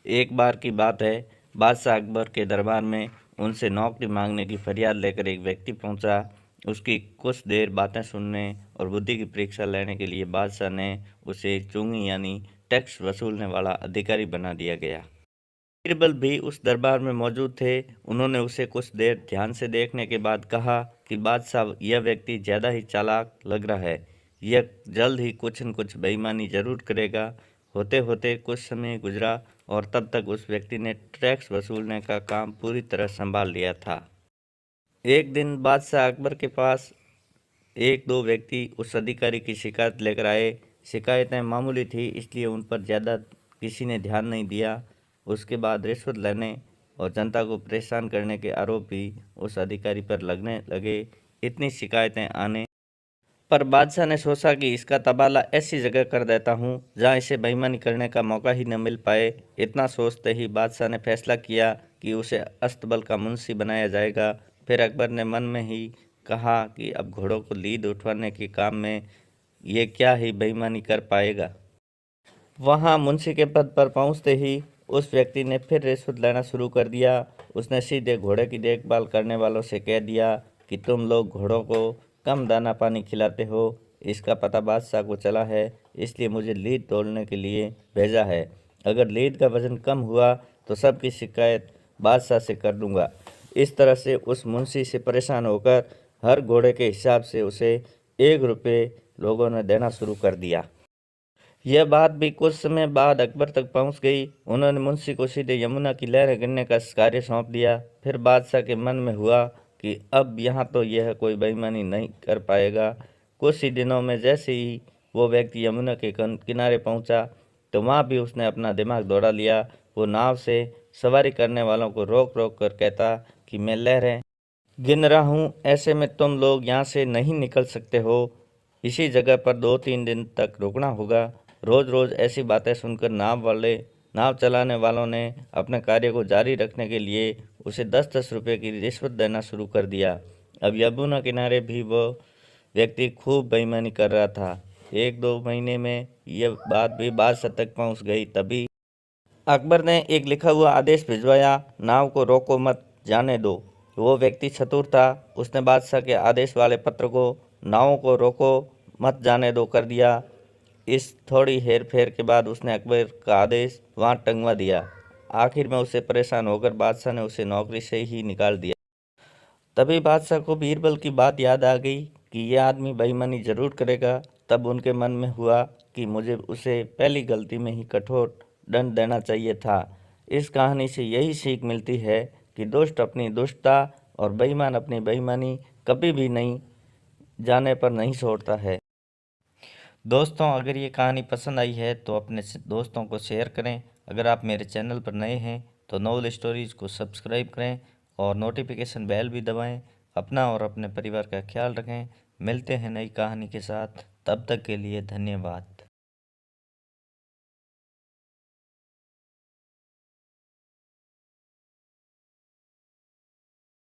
एक बार की बात है, बादशाह अकबर के दरबार में उनसे नौकरी मांगने की फरियाद लेकर एक व्यक्ति पहुंचा। उसकी कुछ देर बातें सुनने और बुद्धि की परीक्षा लेने के लिए बादशाह ने उसे एक चुंगी यानी टैक्स वसूलने वाला अधिकारी बना दिया गया। बीरबल भी उस दरबार में मौजूद थे। उन्होंने उसे कुछ देर ध्यान से देखने के बाद कहा कि बादशाह, यह व्यक्ति ज़्यादा ही चालाक लग रहा है। यह जल्द ही कुछ न कुछ बेईमानी जरूर करेगा। होते होते कुछ समय गुजरा और तब तक उस व्यक्ति ने टैक्स वसूलने का काम पूरी तरह संभाल लिया था। एक दिन बादशाह अकबर के पास एक दो व्यक्ति उस अधिकारी की शिकायत लेकर आए। शिकायतें मामूली थी, इसलिए उन पर ज़्यादा किसी ने ध्यान नहीं दिया। उसके बाद रिश्वत लेने और जनता को परेशान करने के आरोप भी उस अधिकारी पर लगने लगे। इतनी शिकायतें आने पर बादशाह ने सोचा कि इसका तबादला ऐसी जगह कर देता हूँ जहाँ इसे बेईमानी करने का मौका ही न मिल पाए। इतना सोचते ही बादशाह ने फैसला किया कि उसे अस्तबल का मुंशी बनाया जाएगा। फिर अकबर ने मन में ही कहा कि अब घोड़ों को लीद उठवाने के काम में ये क्या ही बेईमानी कर पाएगा। वहाँ मुंशी के पद पर पहुँचते ही उस व्यक्ति ने फिर रिश्वत लेना शुरू कर दिया। उसने सीधे घोड़े की देखभाल करने वालों से कह दिया कि तुम लोग घोड़ों को कम दाना पानी खिलाते हो। इसका पता बादशाह को चला है, इसलिए मुझे लीद तोड़ने के लिए भेजा है। अगर लीद का वजन कम हुआ तो सबकी शिकायत बादशाह से कर दूंगा। इस तरह से उस मुंशी से परेशान होकर हर घोड़े के हिसाब से उसे 1 रुपये लोगों ने देना शुरू कर दिया। यह बात भी कुछ समय बाद अकबर तक पहुंच गई। उन्होंने मुंशी को सीधे यमुना की लहरें गिनने का कार्य सौंप दिया। फिर बादशाह के मन में हुआ कि अब यहाँ तो यह कोई बेईमानी नहीं कर पाएगा। कुछ ही दिनों में जैसे ही वो व्यक्ति यमुना के किनारे पहुंचा तो वहाँ भी उसने अपना दिमाग दौड़ा लिया। वो नाव से सवारी करने वालों को रोक रोक कर कहता कि मैं लहरें गिन रहा हूँ, ऐसे में तुम लोग यहाँ से नहीं निकल सकते हो। इसी जगह पर 2-3 दिन तक रुकना होगा। रोज़ रोज़ ऐसी बातें सुनकर नाव चलाने वालों ने अपने कार्य को जारी रखने के लिए उसे 10-10 रुपये की रिश्वत देना शुरू कर दिया। अब यमुना किनारे भी वो व्यक्ति खूब बेईमानी कर रहा था। 1-2 महीने में यह बात भी बादशाह तक पहुँच गई। तभी अकबर ने एक लिखा हुआ आदेश भिजवाया, नाव को रोको मत, जाने दो। वो व्यक्ति चतुर था। उसने बादशाह के आदेश वाले पत्र को नावों को रोको मत जाने दो कर दिया। इस थोड़ी हेर फेर के बाद उसने अकबर का आदेश वहाँ टंगवा दिया। आखिर में उसे परेशान होकर बादशाह ने उसे नौकरी से ही निकाल दिया। तभी बादशाह को बीरबल की बात याद आ गई कि यह आदमी बेईमानी जरूर करेगा। तब उनके मन में हुआ कि मुझे उसे पहली गलती में ही कठोर दंड देना चाहिए था। इस कहानी से यही सीख मिलती है कि दुष्ट अपनी दुष्टता और बेईमान अपनी बेईमानी कभी भी नहीं जाने पर नहीं छोड़ता है। दोस्तों, अगर ये कहानी पसंद आई है तो अपने दोस्तों को शेयर करें। अगर आप मेरे चैनल पर नए हैं तो नॉवल स्टोरीज को सब्सक्राइब करें और नोटिफिकेशन बेल भी दबाएं। अपना और अपने परिवार का ख्याल रखें। मिलते हैं नई कहानी के साथ, तब तक के लिए धन्यवाद।